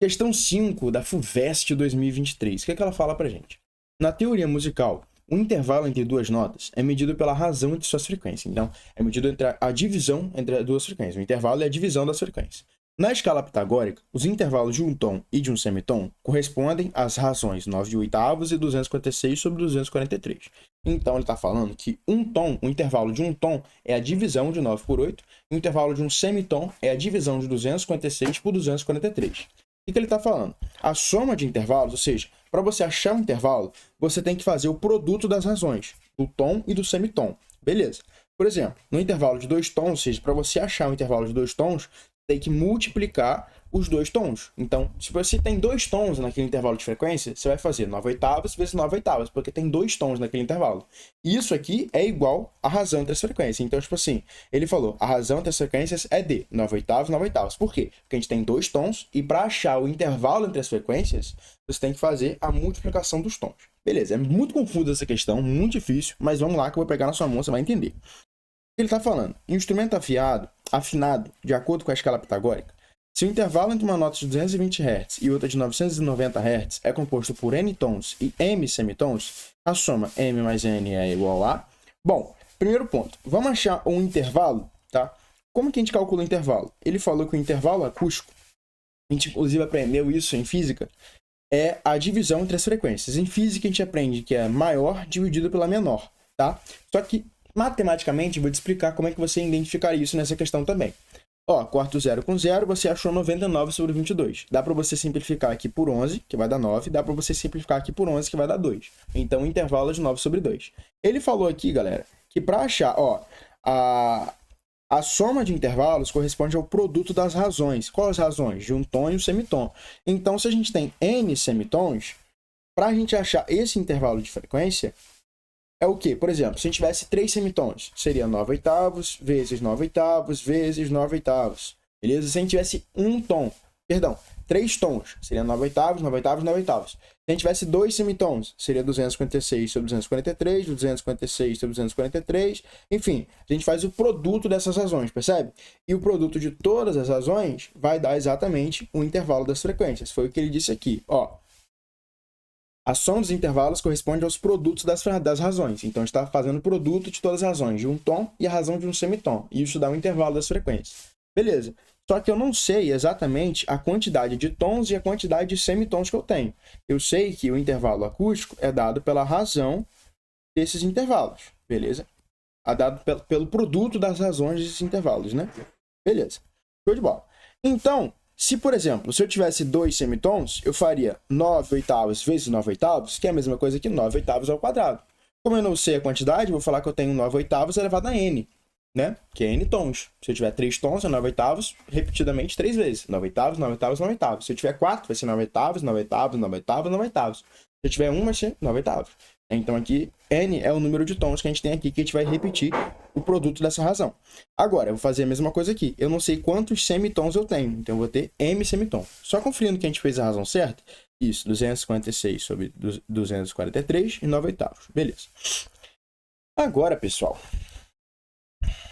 Questão 5 da FUVEST 2023. O que é que ela fala pra gente? Na teoria musical, o intervalo entre duas notas é medido pela razão entre suas frequências. Então, é medido entre a divisão entre as duas frequências. O intervalo é a divisão das frequências. Na escala pitagórica, os intervalos de um tom e de um semitom correspondem às razões 9/8 e 256 sobre 243. Então, ele está falando que um tom, o intervalo de um tom é a divisão de 9 por 8, e o intervalo de um semitom é a divisão de 256 por 243. O que ele está falando? A soma de intervalos, ou seja, para você achar um intervalo, você tem que fazer o produto das razões, do tom e do semitom. Beleza. Por exemplo, no intervalo de 2 tons, ou seja, para você achar um intervalo de 2 tons, tem que multiplicar os 2 tons. Então, se você tem 2 tons naquele intervalo de frequência, você vai fazer 9/8 vezes 9/8, porque tem 2 tons naquele intervalo. E isso aqui é igual à razão entre as frequências. Então, tipo assim, ele falou, a razão entre as frequências é de 9/8, 9/8. Por quê? Porque a gente tem 2 tons, e para achar o intervalo entre as frequências, você tem que fazer a multiplicação dos tons. Beleza, é muito confusa essa questão, muito difícil, mas vamos lá que eu vou pegar na sua mão, você vai entender. Ele está falando, instrumento afinado de acordo com a escala pitagórica, se o intervalo entre uma nota de 220 Hz e outra de 990 Hz é composto por n tons e m semitons, a soma m mais n é igual a... Bom, primeiro ponto, vamos achar um intervalo, tá? Como que a gente calcula o intervalo? Ele falou que o intervalo acústico, a gente inclusive aprendeu isso em física, é a divisão entre as frequências. Em física a gente aprende que é maior dividido pela menor, tá? Só que matematicamente, vou te explicar como é que você identificaria isso nessa questão também. Ó, corta 0 com 0, você achou 99 sobre 22. Dá para você simplificar aqui por 11, que vai dar 9. Dá para você simplificar aqui por 11, que vai dar 2. Então, o intervalo é de 9 sobre 2. Ele falou aqui, galera, que para achar, ó, a soma de intervalos corresponde ao produto das razões. Quais as razões? De um tom e um semitom. Então, se a gente tem n semitons, para a gente achar esse intervalo de frequência, é o quê? Por exemplo, se a gente tivesse 3 semitons, seria 9/8 vezes 9/8 vezes 9/8. Beleza? Se a gente tivesse 3 tons, seria 9/8, 9/8, 9/8. Se a gente tivesse 2 semitons, seria 256 sobre 243, 256 sobre 243. Enfim, a gente faz o produto dessas razões, percebe? E o produto de todas as razões vai dar exatamente o intervalo das frequências. Foi o que ele disse aqui, ó. A soma dos intervalos corresponde aos produtos das razões. Então, a gente está fazendo o produto de todas as razões, de um tom e a razão de um semitom. E isso dá um intervalo das frequências. Beleza. Só que eu não sei exatamente a quantidade de tons e a quantidade de semitons que eu tenho. Eu sei que o intervalo acústico é dado pela razão desses intervalos. Beleza? É dado pelo produto das razões desses intervalos, né? Beleza. Show de bola. Então, se, por exemplo, se eu tivesse 2 semitons, eu faria 9/8 vezes 9/8, que é a mesma coisa que 9/8 ao quadrado. Como eu não sei a quantidade, vou falar que eu tenho 9/8 elevado a n, né? Que é n tons. Se eu tiver 3 tons, é 9/8 repetidamente 3 vezes. 9/8, 9/8, 9/8. Se eu tiver 4, vai ser 9/8, 9/8, 9/8, 9/8. Se eu tiver 1, vai ser 9/8. Então aqui, n é o número de tons que a gente tem aqui, que a gente vai repetir o produto dessa razão. Agora, eu vou fazer a mesma coisa aqui. Eu não sei quantos semitons eu tenho, então eu vou ter m semitom. Só conferindo que a gente fez a razão certa. Isso, 256 sobre 243 e 9/8. Beleza. Agora, pessoal,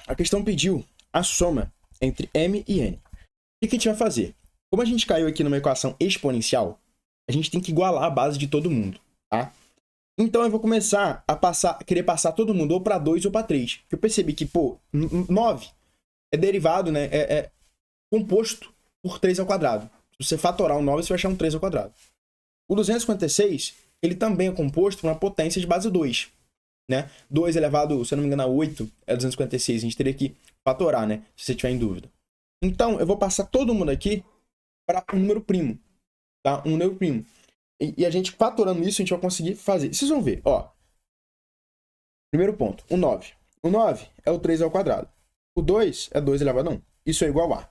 a questão pediu a soma entre m e n. O que a gente vai fazer? Como a gente caiu aqui numa equação exponencial, a gente tem que igualar a base de todo mundo, tá? Então eu vou começar a querer passar todo mundo ou para 2 ou para 3. Eu percebi que, 9 é derivado, né? É composto por 3 ao quadrado. Se você fatorar o 9, você vai achar um 3 ao quadrado. O 256, ele também é composto por uma potência de base 2, né? 2 elevado, se eu não me engano, a 8 é 256. A gente teria que fatorar, né? Se você tiver em dúvida. Então, eu vou passar todo mundo aqui para um número primo, tá? Um número primo. E a gente, fatorando isso, a gente vai conseguir fazer. Vocês vão ver, ó. Primeiro ponto, o 9. O 9 é o 3 ao quadrado. O 2 é 2 elevado a 1. Isso é igual a...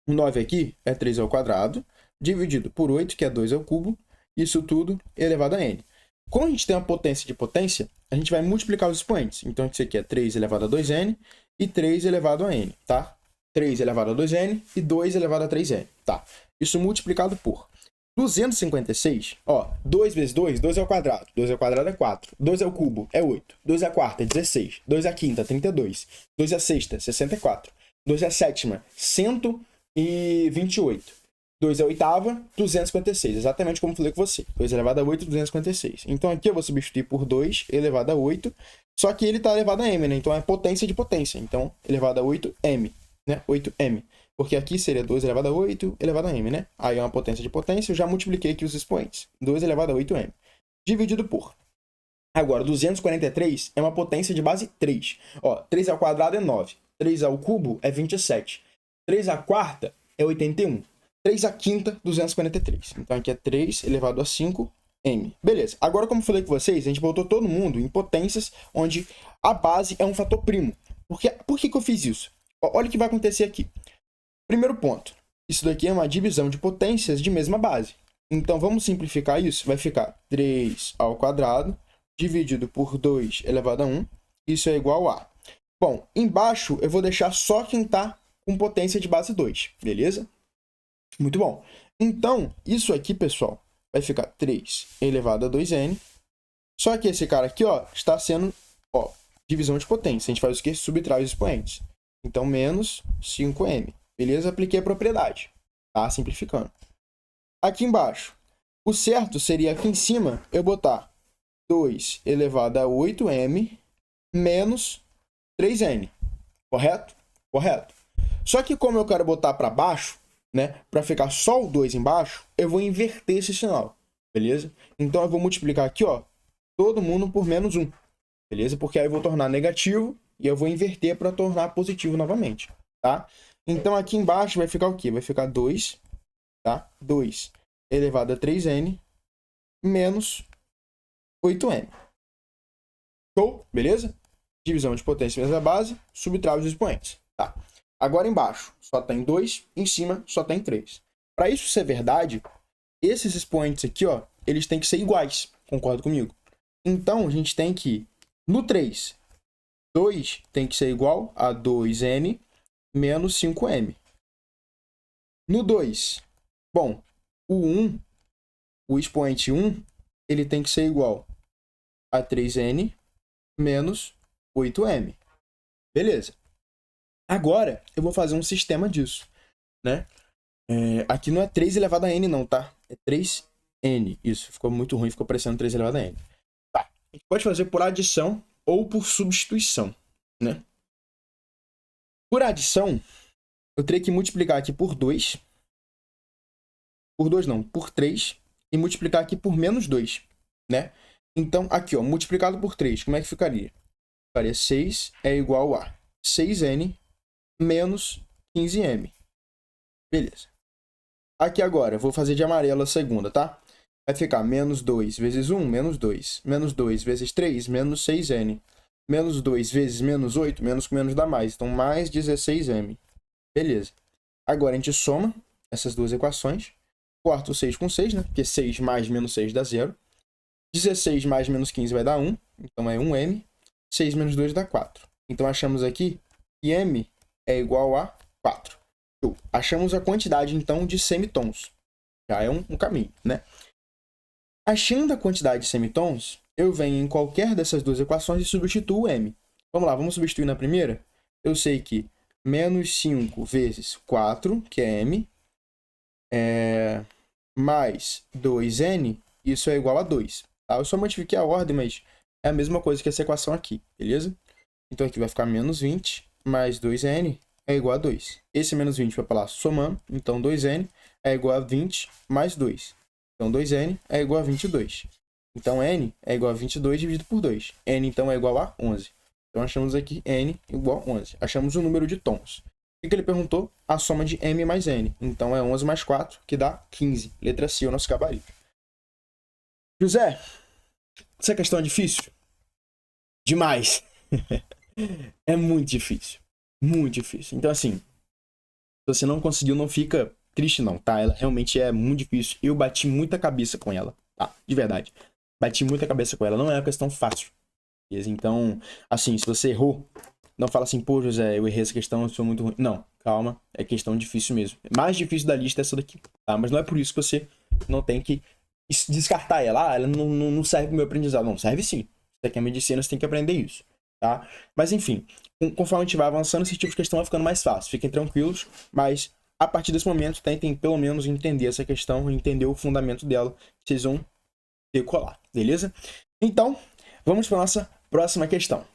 O 9 aqui é 3 ao quadrado, dividido por 8, que é 2 ao cubo. Isso tudo elevado a n. Como a gente tem uma potência de potência, a gente vai multiplicar os expoentes. Então, isso aqui é 3 elevado a 2n e 3 elevado a n, tá? 3 elevado a 2n e 2 elevado a 3n, tá? Isso multiplicado por 256, ó, 2 vezes 2, 2 ao quadrado. 2 ao quadrado é 4. 2 ao cubo é 8. 2 à quarta é 16. 2 à quinta, 32. 2 à sexta, 64. 2 à sétima, 128. 2 é a oitava, 256. Exatamente como eu falei com você. 2 elevado a 8, 256. Então aqui eu vou substituir por 2 elevado a 8. Só que ele está elevado a m, né? Então é potência de potência. Então, elevado a 8m, né? 8m. Porque aqui seria 2 elevado a 8 elevado a m, né? Aí é uma potência de potência. Eu já multipliquei aqui os expoentes. 2 elevado a 8m. Dividido por. Agora, 243 é uma potência de base 3. Ó, 3 ao quadrado é 9. 3 ao cubo é 27. 3 à quarta é 81. 3 à quinta, 243. Então, aqui é 3 elevado a 5m. Beleza. Agora, como eu falei com vocês, a gente botou todo mundo em potências onde a base é um fator primo. Por que eu fiz isso? Olha o que vai acontecer aqui. Primeiro ponto. Isso daqui é uma divisão de potências de mesma base. Então, vamos simplificar isso. Vai ficar 3 ao quadrado dividido por 2 elevado a 1. Isso é igual a... Bom, embaixo eu vou deixar só quem está com potência de base 2. Beleza? Muito bom. Então, isso aqui, pessoal, vai ficar 3 elevado a 2n. Só que esse cara aqui, ó, está sendo, ó, divisão de potência. A gente faz o quê? Subtrai os expoentes. Então, menos 5m. Beleza? Apliquei a propriedade. Tá? Simplificando. Aqui embaixo, o certo seria aqui em cima eu botar 2 elevado a 8m menos 3n. Correto? Correto. Só que como eu quero botar para baixo, né, para ficar só o 2 embaixo, eu vou inverter esse sinal, beleza? Então eu vou multiplicar aqui, ó, todo mundo por menos 1, beleza? Porque aí eu vou tornar negativo e eu vou inverter para tornar positivo novamente, tá? Então aqui embaixo vai ficar o quê? Vai ficar 2, tá? 2 elevado a 3n menos 8m. Show? Beleza? Divisão de potência mesma base, subtrai os expoentes, tá? Agora embaixo só tem 2, em cima só tem 3. Para isso ser verdade, esses expoentes aqui, ó, eles têm que ser iguais. Concorda comigo? Então, a gente tem que, no 3, 2 tem que ser igual a 2n menos 5m. No 2, bom, o expoente 1, ele tem que ser igual a 3n menos 8m. Beleza. Agora, eu vou fazer um sistema disso, né? Aqui não é 3 elevado a n, não, tá? É 3n. Isso, ficou muito ruim, ficou parecendo 3 elevado a n. Tá. A gente pode fazer por adição ou por substituição, né? Por adição, eu teria que multiplicar aqui por 2. Por 2 não, por 3. E multiplicar aqui por menos 2, né? Então, aqui, ó, multiplicado por 3, como é que ficaria? Ficaria 6 é igual a 6n menos 15m. Beleza. Aqui agora, eu vou fazer de amarelo a segunda, tá? Vai ficar menos 2 vezes 1, menos 2. Menos 2 vezes 3, menos 6n. Menos 2 vezes menos 8, menos com menos dá mais. Então, mais 16m. Beleza. Agora, a gente soma essas duas equações. Corta o 6 com 6, né? Porque 6 mais menos 6 dá 0. 16 mais menos 15 vai dar 1. Então, é 1m. 6 menos 2 dá 4. Então, achamos aqui que m é igual a 4. Achamos a quantidade, então, de semitons. Já é um caminho, né? Achando a quantidade de semitons, eu venho em qualquer dessas duas equações e substituo m. Vamos lá, vamos substituir na primeira? Eu sei que menos 5 vezes 4, que é m, mais 2n, isso é igual a 2. Tá? Eu só modifiquei a ordem, mas é a mesma coisa que essa equação aqui, beleza? Então aqui vai ficar menos 20 mais 2n é igual a 2. Esse menos 20 vai para lá somando, então 2n é igual a 20 mais 2. Então 2n é igual a 22. Então n é igual a 22 dividido por 2. n então é igual a 11. Então achamos aqui n igual a 11. Achamos o número de tons. O que ele perguntou? A soma de m mais n. Então é 11 mais 4, que dá 15. Letra C, o nosso gabarito. José, essa questão é difícil? Demais. É muito difícil. Muito difícil. Então, assim, se você não conseguiu, não fica triste, não, tá? Ela realmente é muito difícil. Eu bati muita cabeça com ela, tá? De verdade. Bati muita cabeça com ela. Não é uma questão fácil. Beleza? Então, assim, se você errou, não fala assim, pô, José, eu errei essa questão, eu sou muito ruim. Não, calma. É questão difícil mesmo. Mais difícil da lista é essa daqui, tá? Mas não é por isso que você não tem que descartar ela. Ah, ela não serve pro meu aprendizado. Não, serve sim. Se você quer medicina, você tem que aprender isso. Tá? Mas enfim, conforme a gente vai avançando, esse tipo de questão vai ficando mais fácil. Fiquem tranquilos, mas A partir desse momento, tentem pelo menos entender essa questão, entender o fundamento dela, vocês vão decolar, beleza? Então, vamos para nossa próxima questão.